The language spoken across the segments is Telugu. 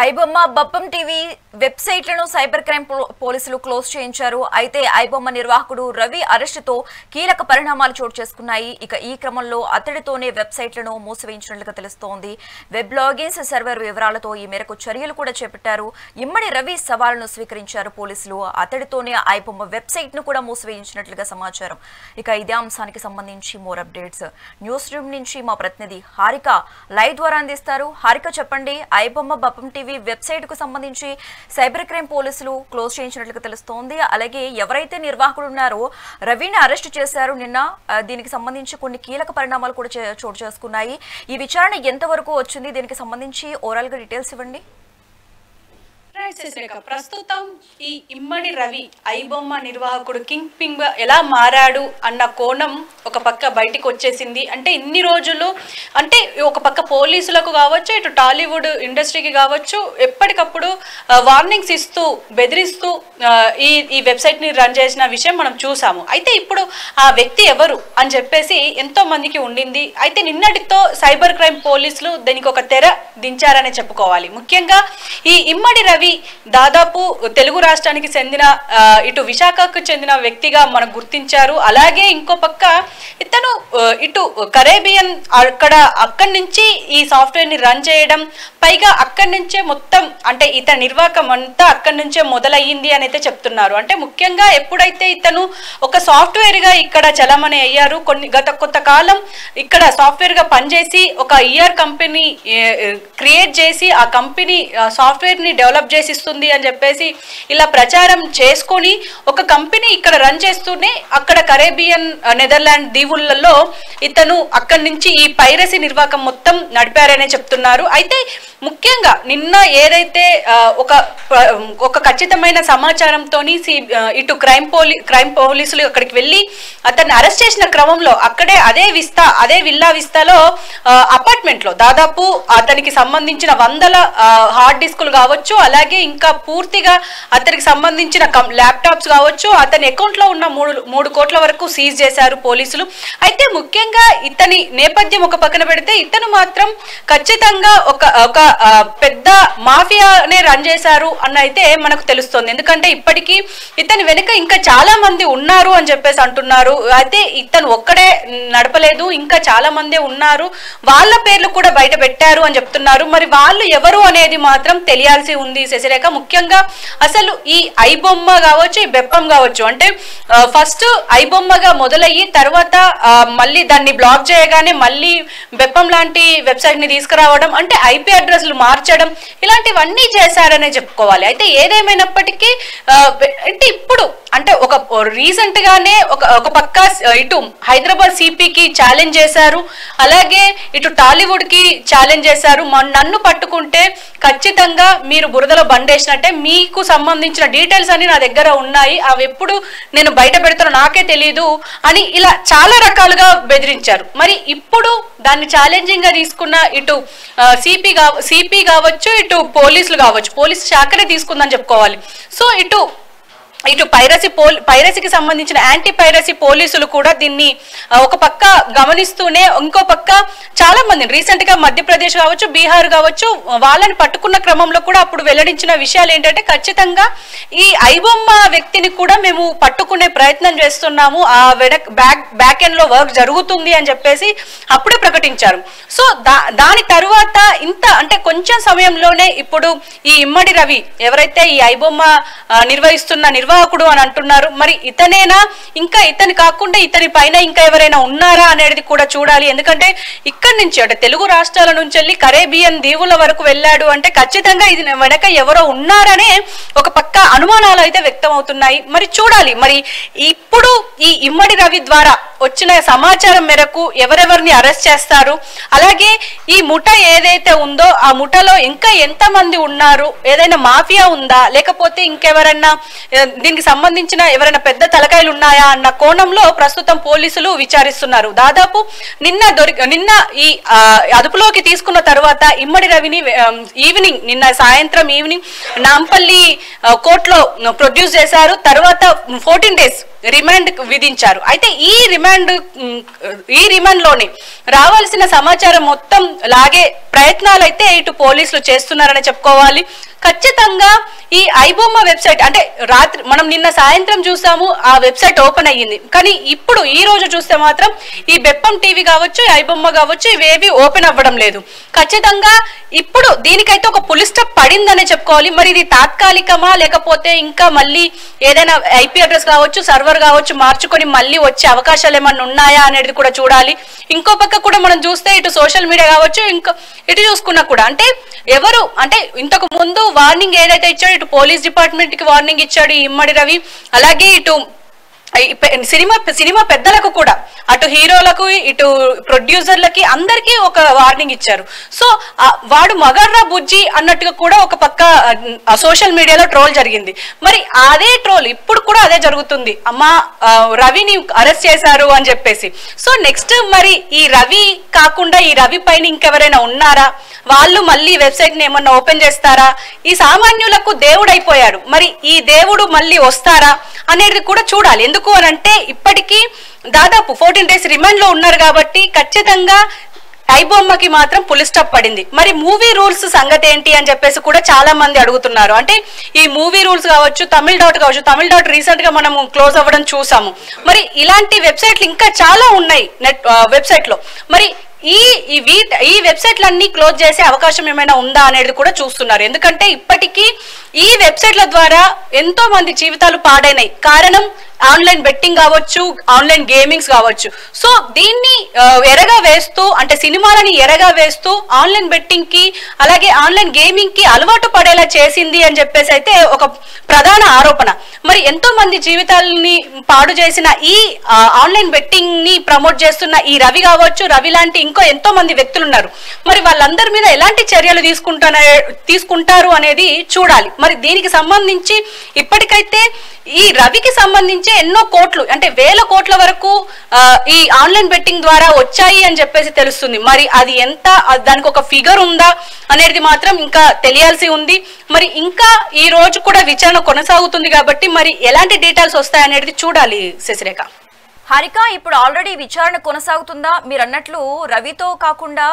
ఐబొమ్మ బప్పం టీవీ వెబ్సైట్లను సైబర్ క్రైమ్ పోలీసులు క్లోజ్ చేయించారు. అయితే ఐబొమ్మ నిర్వాహకుడు రవి అరెస్టుతో కీలక పరిణామాలు చోటు చేసుకున్నాయి. ఇక ఈ క్రమంలో అతడితోనే వెబ్సైట్లను మూసివేయించినట్లుగా తెలుస్తోంది. వెబ్ లాగిన్స్ సర్వర్ వివరాలతో ఈ మేరకు చర్యలు కూడా చేపట్టారు. ఇమ్మడి రవి సవాలును స్వీకరించారు పోలీసులు. అతడితోనే ఐబొమ్మ వెబ్సైట్ ను కూడా మూసివేయించినట్లుగా సమాచారం. ఇక ఇదే అంశానికి సంబంధించి మోర్ అప్డేట్స్ న్యూస్ రూమ్ నుంచి మా ప్రతినిధి హారిక లైవ్ ద్వారా అందిస్తారు. హారిక చెప్పండి, ఐబొమ్మ బప్పం టీవీ వెబ్సైట్ కు సంబంధించి సైబర్ క్రైమ్ పోలీసులు క్లోజ్ చేయించినట్లుగా తెలుస్తోంది. అలాగే ఎవరైతే నిర్వాహకులు ఉన్నారో రవిని అరెస్ట్ చేశారు నిన్న. దీనికి సంబంధించి కొన్ని కీలక పరిణామాలు కూడా చోటు చేసుకున్నాయి. ఈ విచారణ ఎంతవరకు వచ్చింది, దీనికి సంబంధించి ఓవరాల్ గా డీటెయిల్స్ ఇవ్వండి. ప్రస్తుతం ఈ ఇమ్మడి రవి ఐబొమ్మ నిర్వాహకుడు కింగ్ పింగ్ ఎలా మారాడు అన్న కోణం ఒక పక్క బయటికి వచ్చేసింది. అంటే ఇన్ని రోజులు అంటే ఒక పక్క పోలీసులకు కావచ్చు, ఇటు టాలీవుడ్ ఇండస్ట్రీకి కావచ్చు, ఎప్పటికప్పుడు వార్నింగ్స్ ఇస్తూ బెదిరిస్తూ ఈ వెబ్సైట్ ని రన్ చేసిన విషయం మనం చూసాము. అయితే ఇప్పుడు ఆ వ్యక్తి ఎవరు అని చెప్పేసి ఎంతో మందికి ఉండింది. అయితే నిన్నటితో సైబర్ క్రైమ్ పోలీసులు దీనికి ఒక తెర దించారనే చెప్పుకోవాలి. ముఖ్యంగా ఈ ఇమ్మడి రవి దాదాపు తెలుగు రాష్ట్రానికి చెందిన ఇటు విశాఖకు చెందిన వ్యక్తిగా మనం గుర్తించారు. అలాగే ఇంకో పక్క ఇతను ఇటు కరేబియన్ అక్కడి నుంచి ఈ సాఫ్ట్వేర్ ని రన్ చేయడం, పైగా అక్కడి నుంచే మొత్తం అంటే ఇతని నిర్వాహకం అంతా అక్కడి నుంచే మొదలయ్యింది అని అయితే చెప్తున్నారు. అంటే ముఖ్యంగా ఎప్పుడైతే ఇతను ఒక సాఫ్ట్వేర్ గా ఇక్కడ చలమణి అయ్యారు, గత కొంతకాలం ఇక్కడ సాఫ్ట్వేర్ గా పనిచేసి ఒక ఈఆర్ కంపెనీ క్రియేట్ చేసి ఆ కంపెనీ సాఫ్ట్వేర్ ని డెవలప్ చేసిస్తుంది అని చెప్పేసి ఇలా ప్రచారం చేసుకొని ఒక కంపెనీ ఇక్కడ రన్ చేస్తూనే అక్కడ కరేబియన్ నెదర్లాండ్ దీవులలో ఇతను అక్కడి నుంచి ఈ పైరసీ నిర్వాహకం మొత్తం నడిపారనే చెప్తున్నారు. అయితే ముఖ్యంగా నిన్న ఏదైతే ఒక ఖచ్చితమైన సమాచారంతో ఇటు క్రైమ్ పోలీసులు అక్కడికి వెళ్ళి అతన్ని అరెస్ట్ చేసిన క్రమంలో అక్కడే అదే విల్లా విస్తాలో అపార్ట్మెంట్ లో దాదాపు అతనికి సంబంధించిన 100 హార్డ్ డిస్కులు కావచ్చు, అలాగే ఇంకా పూర్తిగా అతనికి సంబంధించిన ల్యాప్టాప్స్ కావచ్చు, అతని అకౌంట్ లో ఉన్న 3 కోట్ల వరకు సీజ్ చేశారు పోలీసులు. అయితే ముఖ్యంగా ఇతని నేపథ్యం ఒక పక్కన పెడితే ఇతను మాత్రం ఖచ్చితంగా ఒక పెద్ద మాఫియానే రన్ చేశారు అని అయితే మనకు తెలుస్తుంది. ఎందుకంటే ఇప్పటికీ ఇతని వెనుక ఇంకా చాలా మంది ఉన్నారు అని చెప్పేసి అంటున్నారు. అయితే ఇతను ఒక్కడే నడపలేదు, ఇంకా చాలా మంది ఉన్నారు, వాళ్ళ పేర్లు కూడా బయట పెట్టారు అని చెప్తున్నారు. మరి వాళ్ళు ఎవరు అనేది మాత్రం తెలియాల్సి ఉంది శశిరేఖ. ముఖ్యంగా అసలు ఈ ఐబొమ్మ కావచ్చు, ఈ బెప్పం కావచ్చు, అంటే ఫస్ట్ ఐబొమ్మగా మొదలయ్యి తర్వాత మళ్ళీ దాన్ని బ్లాక్ చేయగానే మళ్ళీ బెప్పం లాంటి వెబ్సైట్ ని తీసుకురావడం, అంటే ఐపీ అడ్రస్లు మార్చడం, ఇలాంటివన్నీ చేశారనే చెప్పుకోవాలి. అయితే ఏదేమైనప్పటికీ అంటే ఇప్పుడు అంటే ఒక రీసెంట్ గానే ఒక పక్క ఇటు హైదరాబాద్ సిపికి ఛాలెంజ్ చేశారు, అలాగే ఇటు టాలీవుడ్ కి ఛాలెంజ్ చేశారు. నన్ను పట్టుకుంటే ఖచ్చితంగా మీరు బురదలో బండేసినట్టే, మీకు సంబంధించిన డీటెయిల్స్ అన్ని నా దగ్గర ఉన్నాయి, అవి ఎప్పుడు నేను బయట పెడతానో నాకే తెలియదు అని ఇలా చాలా రకాలుగా బెదిరించారు. మరి ఇప్పుడు దాన్ని ఛాలెంజింగ్ గా తీసుకున్న ఇటు సిపి కావచ్చు, ఇటు పోలీసులు కావచ్చు, పోలీసు శాఖనే తీసుకుందని చెప్పుకోవాలి. సో ఇటు పైరసీకి సంబంధించిన యాంటీ పైరసీ పోలీసులు కూడా దీన్ని ఒక పక్క గమనిస్తూనే ఇంకో పక్క చాలా మంది రీసెంట్ గా మధ్యప్రదేశ్ కావచ్చు, బీహార్ కావచ్చు, వాళ్ళని పట్టుకున్న క్రమంలో కూడా అప్పుడు వెల్లడించిన విషయాలు ఏంటంటే ఖచ్చితంగా ఈ ఐబొమ్మ వ్యక్తిని కూడా మేము పట్టుకునే ప్రయత్నం చేస్తున్నాము, ఆ బ్యాక్ ఎండ్ లో వర్క్ జరుగుతుంది అని చెప్పేసి అప్పుడే ప్రకటించారు. సో దాని తరువాత ఇంత అంటే కొంచెం సమయంలోనే ఇప్పుడు ఈ ఇమ్మడి రవి ఎవరైతే ఈ ఐబొమ్మ నిర్వహిస్తున్న నిర్వాహకుడు అని అంటున్నారు, మరి ఇతనేనా, ఇంకా ఇతని కాకుండా ఇతని పైన ఇంకా ఎవరైనా ఉన్నారా అనేది కూడా చూడాలి. ఎందుకంటే ఇక్కడి నుంచి అంటే తెలుగు రాష్ట్రాల నుంచి వెళ్ళి కరేబియన్ దీవుల వరకు వెళ్ళాడు అంటే ఖచ్చితంగా ఇది వెనక ఎవరో ఉన్నారనే ఒక పక్క అనుమానాలు అయితే వ్యక్తం అవుతున్నాయి. మరి చూడాలి, మరి ఇప్పుడు ఈ ఇమ్మడి రవి ద్వారా వచ్చిన సమాచారం మేరకు ఎవరెవరిని అరెస్ట్ చేస్తారు, అలాగే ఈ ముఠ ఏదైతే ఉందో ఆ ముఠలో ఇంకా ఎంతమంది ఉన్నారు, ఏదైనా మాఫియా ఉందా, లేకపోతే ఇంకెవరైనా దీనికి సంబంధించిన ఎవరైనా పెద్ద తలకాయలు ఉన్నాయా అన్న కోణంలో ప్రస్తుతం పోలీసులు విచారిస్తున్నారు. దాదాపు నిన్న ఈ అదుపులోకి తీసుకున్న తర్వాత ఇమ్మడి రవిని నిన్న సాయంత్రం ఈవినింగ్ నాంపల్లి కోర్టులో ప్రొడ్యూస్ చేశారు. తర్వాత 14 days రిమాండ్ విధించారు. అయితే ఈ రిమాండ్లోని రావాల్సిన సమాచారం మొత్తం లాగే ప్రయత్నాలు అయితే ఇటు పోలీసులు చేస్తున్నారని చెప్పుకోవాలి. ఖచ్చితంగా ఈ ఐబొమ్మ వెబ్సైట్ అంటే రాత్రి మనం నిన్న సాయంత్రం చూసాము, ఆ వెబ్సైట్ ఓపెన్ అయ్యింది. కానీ ఇప్పుడు ఈ రోజు చూస్తే మాత్రం ఈ బెప్పం టీవీ కావచ్చు, ఐబొమ్మ కావచ్చు, ఇవేవి ఓపెన్ అవ్వడం లేదు. ఖచ్చితంగా ఇప్పుడు దీనికైతే ఒక పులి స్టాప్ పడిందనే చెప్పుకోవాలి. మరి ఇది తాత్కాలికమా లేకపోతే ఇంకా మళ్ళీ ఏదైనా ఐపీ అడ్రస్ కావచ్చు, సర్వర్ కావచ్చు మార్చుకొని మళ్ళీ వచ్చే అవకాశాలు ఏమన్నా ఉన్నాయా అనేది కూడా చూడాలి. ఇంకో పక్క కూడా మనం చూస్తే ఇటు సోషల్ మీడియా కావచ్చు, ఇంకా ఇటు చూసుకున్నా కూడా అంటే ఎవరు అంటే ఇంతకు ముందు వార్నింగ్ ఏదైతే ఇచ్చాడు, ఇటు పోలీస్ డిపార్ట్మెంట్ కి వార్నింగ్ ఇచ్చాడు ఇమ్మడి రవి, అలాగే ఇటు సినిమా పెద్దలకు కూడా, అటు హీరోలకు ఇటు ప్రొడ్యూసర్లకి అందరికీ ఒక వార్నింగ్ ఇచ్చారు. సో వాడు మగర్రా బుజ్జి అన్నట్టుగా కూడా ఒక పక్క సోషల్ మీడియాలో ట్రోల్ జరిగింది. మరి అదే ట్రోల్ ఇప్పుడు కూడా అదే జరుగుతుంది, అమ్మా రవిని అరెస్ట్ చేశారు అని చెప్పేసి. సో నెక్స్ట్ మరి ఈ రవి కాకుండా ఈ రవి పైన ఇంకెవరైనా ఉన్నారా, వాళ్ళు మళ్ళీ వెబ్సైట్ ని ఏమన్నా ఓపెన్ చేస్తారా, ఈ సామాన్యులకు దేవుడు అయిపోయాడు, మరి ఈ దేవుడు మళ్ళీ వస్తారా అనేది కూడా చూడాలి. ఎందుకు అని అంటే ఇప్పటికీ దాదాపు 14 days రిమాండ్ లో ఉన్నారు కాబట్టి ఖచ్చితంగా ఐబొమ్మకి మాత్రం పులి స్టాప్ పడింది. మరి మూవీ రూల్స్ సంగతి ఏంటి అని చెప్పేసి కూడా చాలా మంది అడుగుతున్నారు. అంటే ఈ మూవీ రూల్స్ కావచ్చు, తమిళ డాట్ రీసెంట్ గా మనం క్లోజ్ అవ్వడం చూసాము. మరి ఇలాంటి వెబ్సైట్లు ఇంకా చాలా ఉన్నాయి వెబ్సైట్ లో. మరి ఈ వెబ్సైట్లన్నీ క్లోజ్ చేసే అవకాశం ఏమైనా ఉందా అనేది కూడా చూస్తున్నారు. ఎందుకంటే ఇప్పటికీ ఈ వెబ్సైట్ల ద్వారా ఎంతో మంది జీవితాలు పాడైనాయి. కారణం ఆన్లైన్ బెట్టింగ్ కావచ్చు, ఆన్లైన్ గేమింగ్స్ కావచ్చు. సో దీన్ని ఎరగా వేస్తూ అంటే సినిమాలని ఎరగా వేస్తూ ఆన్లైన్ బెట్టింగ్ కి అలాగే ఆన్లైన్ గేమింగ్ కి అలవాటు పడేలా చేసింది అని చెప్పేసి అయితే ఒక ప్రధాన ఆరోపణ. మరి ఎంతో మంది జీవితాలని పాడు చేసిన ఈ ఆన్లైన్ బెట్టింగ్ ని ప్రమోట్ చేస్తున్న ఈ రవి కావచ్చు, రవి లాంటి ఇంకో ఎంతో మంది వ్యక్తులు ఉన్నారు. మరి వాళ్ళందరి మీద ఎలాంటి చర్యలు తీసుకుంటారు అనేది చూడాలి. మరి దీనికి సంబంధించి ఇప్పటికైతే ఈ రవికి సంబంధించి ఎన్నో కోట్లు అంటే 1000 కోట్ల వరకు ఈ ఆన్లైన్ బెట్టింగ్ ద్వారా వచ్చాయి అని చెప్పేసి తెలుస్తుంది. మరి అది ఎంత, దానికి ఒక ఫిగర్ ఉందా అనేది మాత్రం ఇంకా తెలియాల్సి ఉంది. మరి ఇంకా ఈ రోజు కూడా విచారణ కొనసాగుతుంది కాబట్టి మరి ఎలాంటి డీటెయిల్స్ వస్తాయి అనేది చూడాలి. శశిరేఖ, హారిక, ఇప్పుడు ఆల్రెడీ విచారణ కొనసాగుతుందా? మీరు అన్నట్లు రవితో కాకుండా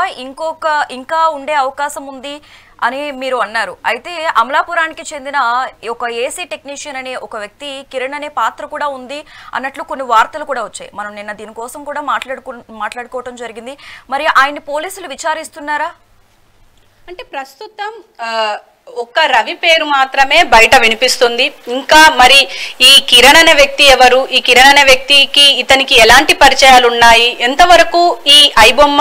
ఇంకా ఉండే అవకాశం ఉంది అని మీరు అన్నారు. అయితే అమలాపురానికి చెందిన ఒక ఏసీ టెక్నీషియన్ అనే ఒక వ్యక్తి కిరణ్ అనే పాత్ర కూడా ఉంది అన్నట్లు కొన్ని వార్తలు కూడా వచ్చాయి. మనం నిన్న దీనికోసం కూడా మాట్లాడుకోవటం జరిగింది. మరి ఆయన పోలీసులు విచారిస్తున్నారా? అంటే ప్రస్తుతం ఒక్క రవి పేరు మాత్రమే బయట వినిపిస్తుంది. ఇంకా మరి ఈ కిరణ్ అనే వ్యక్తి ఎవరు, ఈ కిరణ్ అనే వ్యక్తికి ఇతనికి ఎలాంటి పరిచయాలు ఉన్నాయి, ఎంతవరకు ఈ ఐబొమ్మ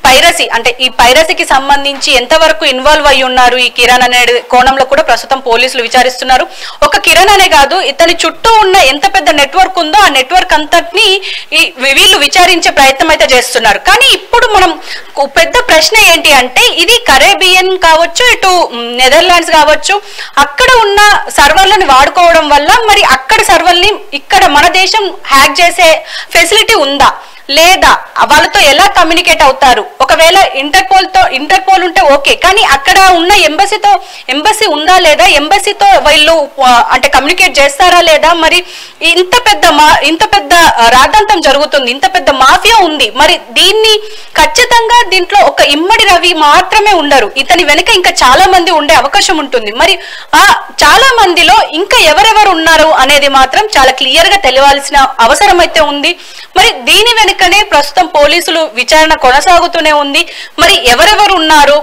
పైరసీ అంటే ఈ పైరసీకి సంబంధించి ఎంతవరకు ఇన్వాల్వ్ అయి ఉన్నారు ఈ కిరణ్ అనే కోణంలో కూడా ప్రస్తుతం పోలీసులు విచారిస్తున్నారు. ఒక కిరణ్ అనే కాదు, ఇతని చుట్టూ ఉన్న ఎంత పెద్ద నెట్వర్క్ ఉందో ఆ నెట్వర్క్ అంతటిని వీళ్ళు విచారించే ప్రయత్నం అయితే చేస్తున్నారు. కానీ ఇప్పుడు మనం పెద్ద ప్రశ్న ఏంటి అంటే ఇది కరేబియన్ కావచ్చు, ఇటు నెదర్లాండ్స్ కావచ్చు, అక్కడ ఉన్న సర్వర్లను వాడుకోవడం వల్ల మరి అక్కడ సర్వర్ని ఇక్కడ మన దేశం హ్యాక్ చేసే ఫెసిలిటీ ఉందా లేదా, వాళ్ళతో ఎలా కమ్యూనికేట్ అవుతారు? ఒకవేళ ఇంటర్పోల్ ఉంటే ఓకే, కానీ అక్కడ ఉన్న ఎంబసీ ఉందా లేదా, ఎంబసీతో వీళ్ళు అంటే కమ్యూనికేట్ చేస్తారా లేదా? మరి ఇంత పెద్ద రాద్ధాంతం జరుగుతుంది, ఇంత పెద్ద మాఫియా ఉంది. మరి దీన్ని ఖచ్చితంగా దీంట్లో ఒక ఇమ్మడి రవి మాత్రమే ఉండరు, ఇతని వెనుక ఇంకా చాలా మంది ఉండే అవకాశం ఉంటుంది. మరి చాలా మందిలో ఇంకా ఎవరెవరు ఉన్నారు అనేది మాత్రం చాలా క్లియర్ గా తెలియాల్సిన అవసరం అయితే ఉంది. మరి దీని వెనుకనే ప్రస్తుతం పోలీసులు విచారణ కొనసాగుతూనే ఉంది. మరి ఎవరెవరు ఉన్నారు,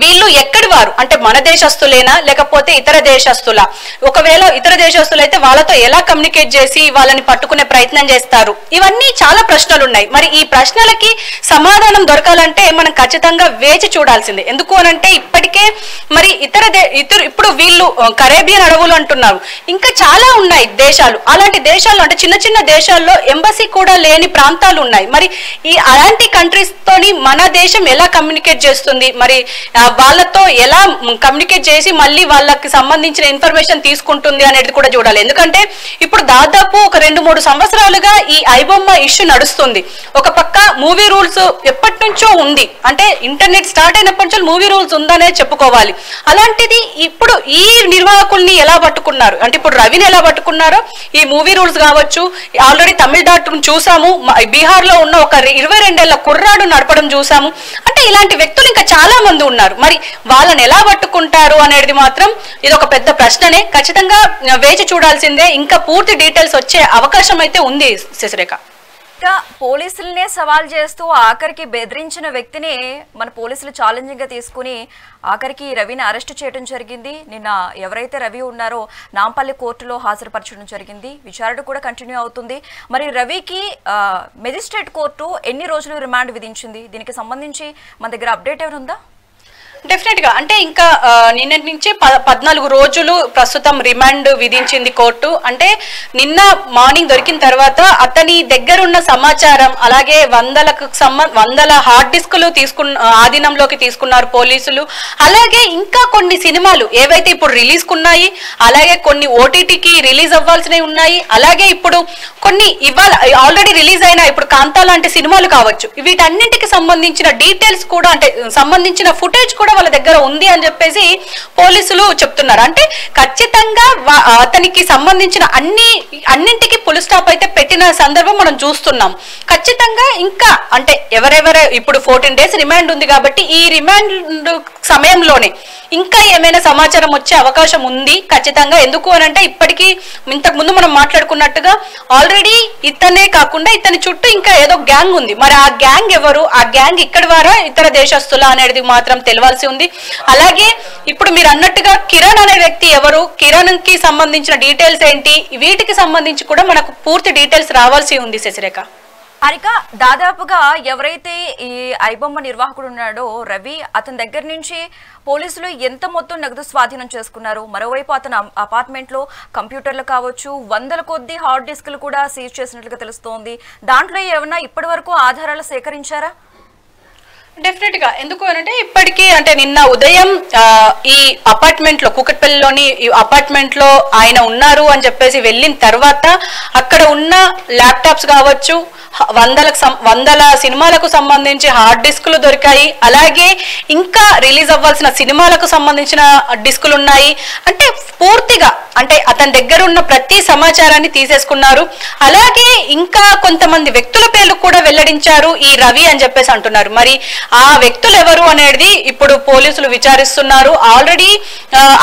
వీళ్ళు ఎక్కడి వారు అంటే మన దేశస్తులేనా లేకపోతే ఇతర దేశస్తులా? ఒకవేళ ఇతర దేశస్తులైతే వాళ్ళతో ఎలా కమ్యూనికేట్ చేసి వాళ్ళని పట్టుకునే ప్రయత్నం చేస్తారు? ఇవన్నీ చాలా ప్రశ్నలు ఉన్నాయి. మరి ఈ ప్రశ్నలకి సమాధానం దొరకాలంటే మనం ఖచ్చితంగా వేచి చూడాల్సిందే. ఎందుకు అనంటే ఇప్పటికే మరి ఇప్పుడు వీళ్ళు కరేబియన్ అడవులు అంటున్నారు, ఇంకా చాలా ఉన్నాయి దేశాలు. అలాంటి దేశాల్లో అంటే చిన్న చిన్న దేశాల్లో ఎంబసీ కూడా లేని ప్రాంతాలు ఉన్నాయి. మరి అలాంటి కంట్రీస్ తోని మన దేశం ఎలా కమ్యూనికేట్ చేస్తుంది? మరి వాళ్ళతో ఎలా కమ్యూనికేట్ చేసి మళ్ళీ వాళ్ళకి సంబంధించిన ఇన్ఫర్మేషన్ తీసుకుంటుంది అనేది కూడా చూడాలి. ఎందుకంటే ఇప్పుడు దాదాపు ఒక 2-3 సంవత్సరాలుగా ఈ ఐబొమ్మ ఇష్యూ నడుస్తుంది. ఒక పక్క మూవీ రూల్స్ ఎప్పటి నుంచో ఉంది, అంటే ఇంటర్నెట్ స్టార్ట్ అయినప్పటి నుంచి మూవీ రూల్స్ ఉందనే చెప్పుకోవాలి. అలాంటిది ఇప్పుడు ఈ నిర్వాహకుల్ని ఎలా పట్టుకున్నారు అంటే ఇప్పుడు రవిని ఎలా పట్టుకున్నారో ఈ మూవీ రూల్స్ కావచ్చు, ఆల్రెడీ తమిళ డాట్ చూసాము, బీహార్ లో ఉన్న ఒక 22 ఏళ్ల కుర్రాడు నడపడం చూసాము. అంటే ఇలాంటి వ్యక్తులు ఇంకా చాలా మంది ఉన్నారు. మరి వాళ్ళని ఎలా పట్టుకుంటారు అనేది మాత్రం ఇది ఒక పెద్ద ప్రశ్ననే. ఖచ్చితంగా వేచి చూడాల్సిందే. ఇంకా పూర్తి డీటెయిల్స్ వచ్చే అవకాశం అయితే ఉంది శశిరేఖ. పోలీసులనే సవాల్ చేస్తూ ఆఖరికి బెదిరించిన వ్యక్తిని మన పోలీసులు ఛాలెంజింగ్ గా తీసుకుని ఆఖరికి రవిని అరెస్ట్ చేయడం జరిగింది. నిన్న ఎవరైతే రవి ఉన్నారో నాంపల్లి కోర్టులో హాజరుపరచడం జరిగింది. విచారణ కూడా కంటిన్యూ అవుతుంది. మరి రవికి మెజిస్ట్రేట్ కోర్టు ఎన్ని రోజులు రిమాండ్ విధించింది? దీనికి సంబంధించి మన దగ్గర అప్డేట్ ఏమైనా ఉందా? డెఫినెట్ గా అంటే ఇంకా నిన్నటి నుంచి 14 రోజులు ప్రస్తుతం రిమాండ్ విధించింది కోర్టు. అంటే నిన్న మార్నింగ్ దొరికిన తర్వాత అతని దగ్గరున్న సమాచారం అలాగే వందల హార్డ్ డిస్కులు ఆధీనంలోకి తీసుకున్నారు పోలీసులు. అలాగే ఇంకా కొన్ని సినిమాలు ఏవైతే ఇప్పుడు రిలీజ్ కున్నాయి, అలాగే కొన్ని ఓటీటీకి రిలీజ్ అవ్వాల్సినవి ఉన్నాయి, అలాగే ఇప్పుడు కొన్ని ఇవాళ ఆల్రెడీ రిలీజ్ అయిన ఇప్పుడు కాంతా లాంటి సినిమాలు కావచ్చు, వీటన్నింటికి సంబంధించిన డీటెయిల్స్ కూడా అంటే సంబంధించిన ఫుటేజ్ కూడా వాళ్ళ దగ్గర ఉంది అని చెప్పేసి పోలీసులు చెప్తున్నారు. అంటే ఖచ్చితంగా అతనికి సంబంధించిన అన్నింటికి ఫుల్ స్టాప్ అయితే పెట్టిన సందర్భం మనం చూస్తున్నాం. ఖచ్చితంగా ఇంకా అంటే ఎవరెవరు ఇప్పుడు 14 days రిమాండ్ ఉంది కాబట్టి ఈ రిమాండ్ సమయంలోనే ఇంకా ఏమైనా సమాచారం వచ్చే అవకాశం ఉంది ఖచ్చితంగా. ఎందుకు అని అంటే ఇప్పటికీ ఇంతకు ముందు మనం మాట్లాడుకున్నట్టుగా ఆల్రెడీ ఇతనే కాకుండా ఇతని చుట్టూ ఇంకా ఏదో గ్యాంగ్ ఉంది. మరి ఆ గ్యాంగ్ ఎవరు, ఆ గ్యాంగ్ ఇక్కడి వారా ఇతర దేశస్తులా అనేది మాత్రం తెలియాల్సి ఉంది. అలాగే ఇప్పుడు మీరు అన్నట్టుగా కిరణ్ అనే వ్యక్తి ఎవరు, కిరణ్ కి సంబంధించిన డీటెయిల్స్ ఏంటి, వీటికి సంబంధించి కూడా మనకు పూర్తి డీటెయిల్స్ రావాల్సి ఉంది శశిరేఖ. హరిక, దాదాపుగా ఎవరైతే ఈ ఐబొమ్మ నిర్వాహకుడు ఉన్నాడో రవి, అతని దగ్గర నుంచి పోలీసులు ఎంత మొత్తం నగదు స్వాధీనం చేసుకున్నారు? మరోవైపు అతను అపార్ట్మెంట్ లో కంప్యూటర్లు కావచ్చు, వందల కొద్ది హార్డ్ డిస్కులు కూడా సీజ్ చేసినట్లుగా తెలుస్తోంది. దాంట్లో ఏమన్నా ఇప్పటి వరకు ఆధారాలు సేకరించారా? డెఫినెట్ గా ఎందుకు అంటే ఇప్పటికీ అంటే నిన్న ఉదయం ఈ అపార్ట్మెంట్ లో కూకట్పల్లిలోని ఈ అపార్ట్మెంట్ లో ఆయన ఉన్నారు అని చెప్పేసి వెళ్ళిన తర్వాత అక్కడ ఉన్న ల్యాప్టాప్స్ కావచ్చు, వందల సినిమాలకు సంబంధించి హార్డ్ డిస్కులు దొరికాయి. అలాగే ఇంకా రిలీజ్ అవ్వాల్సిన సినిమాలకు సంబంధించిన డిస్కులు ఉన్నాయి. అంటే పూర్తిగా అంటే అతని దగ్గర ఉన్న ప్రతి సమాచారాన్ని తీసేసుకున్నారు. అలాగే ఇంకా కొంతమంది వ్యక్తుల పేర్లు కూడా వెల్లడించారు ఈ రవి అని చెప్పేసి అంటున్నారు. మరి ఆ వ్యక్తులు ఎవరు అనేది ఇప్పుడు పోలీసులు విచారిస్తున్నారు. ఆల్రెడీ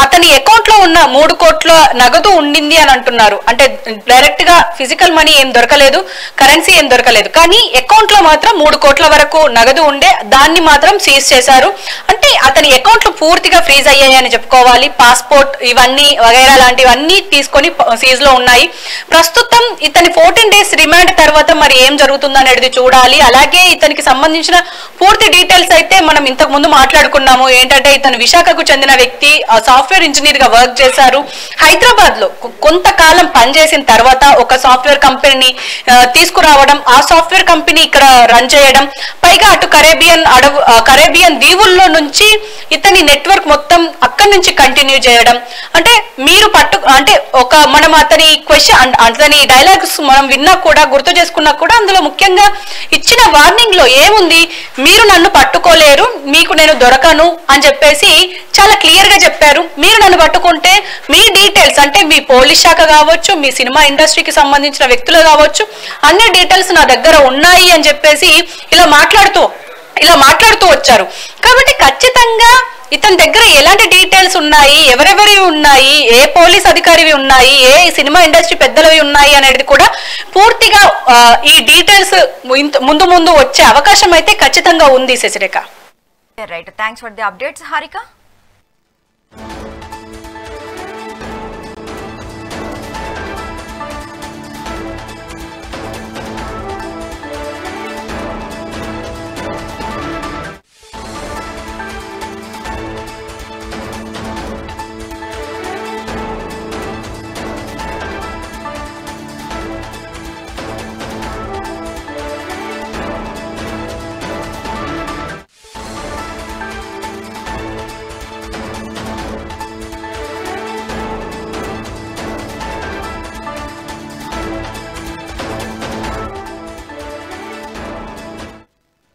అతని అకౌంట్ లో ఉన్న 3 కోట్ల నగదు ఉండింది అని అంటున్నారు. అంటే డైరెక్ట్ గా ఫిజికల్ మనీ ఏం దొరకలేదు, కరెన్సీ ఏం దొరకలేదు, కానీ అకౌంట్ లో మాత్రం 3 కోట్ల వరకు నగదు ఉండే, దాన్ని మాత్రం సీజ్ చేశారు. అంటే అతని అకౌంట్లు పూర్తిగా ఫ్రీజ్ అయ్యాయి అని చెప్పుకోవాలి. పాస్పోర్ట్ ఇవన్నీ వగైరా లాంటివన్నీ తీసుకొని సీజ్ లో ఉన్నాయి. ప్రస్తుతం ఇతని 14 days రిమాండ్ తర్వాత మరి ఏం జరుగుతుంది అనేది చూడాలి. అలాగే ఇతనికి సంబంధించిన పూర్తి డీటెయిల్స్ అయితే మనం ఇంతకు ముందు మాట్లాడుకున్నాము. ఏంటంటే ఇతను విశాఖకు చెందిన వ్యక్తి, సాఫ్ట్వేర్ ఇంజనీర్ గా వర్క్ చేశారు. హైదరాబాద్ లో కొంతకాలం పనిచేసిన తర్వాత ఒక సాఫ్ట్వేర్ కంపెనీని తీసుకురావడం, ఆ సాఫ్ట్వేర్ కంపెనీ ఇక్కడ రన్ చేయడం, పైగా అటు కరేబియన్ దీవుల్లో నుంచి ఇతని నెట్వర్క్ మొత్తం అక్కడి నుంచి కంటిన్యూ చేయడం. అంటే మీరు అంటే మనం అతని క్వశ్చన్ అతని డైలాగ్స్ మనం విన్నా కూడా గుర్తు చేసుకున్నా కూడా అందులో ముఖ్యంగా ఇచ్చిన వార్నింగ్ లో ఏముంది, మీరు నన్ను పట్టుకోలేరు, మీకు నేను దొరకను అని చెప్పేసి చాలా క్లియర్ గా చెప్పారు. మీరు నన్ను పట్టుకుంటే మీ డీటెయిల్స్ అంటే మీ పోలీస్ శాఖ కావచ్చు, మీ సినిమా ఇండస్ట్రీకి సంబంధించిన వ్యక్తులు కావచ్చు, అన్ని డీటెయిల్స్ నా దగ్గర ఉన్నాయి అని చెప్పేసి ఇలా మాట్లాడుతూ వచ్చారు. కాబట్టి ఖచ్చితంగా ఇతని దగ్గర ఎలాంటి డీటెయిల్స్ ఉన్నాయి, ఎవరెవరి ఉన్నాయి, ఏ పోలీస్ అధికారివి ఉన్నాయి, ఏ సినిమా ఇండస్ట్రీ పెద్దలవి ఉన్నాయి అనేది కూడా పూర్తిగా ఈ డీటెయిల్స్ ముందు వచ్చే అవకాశం అయితే ఖచ్చితంగా ఉంది Sasirekha. Right, thanks for the updates Harika.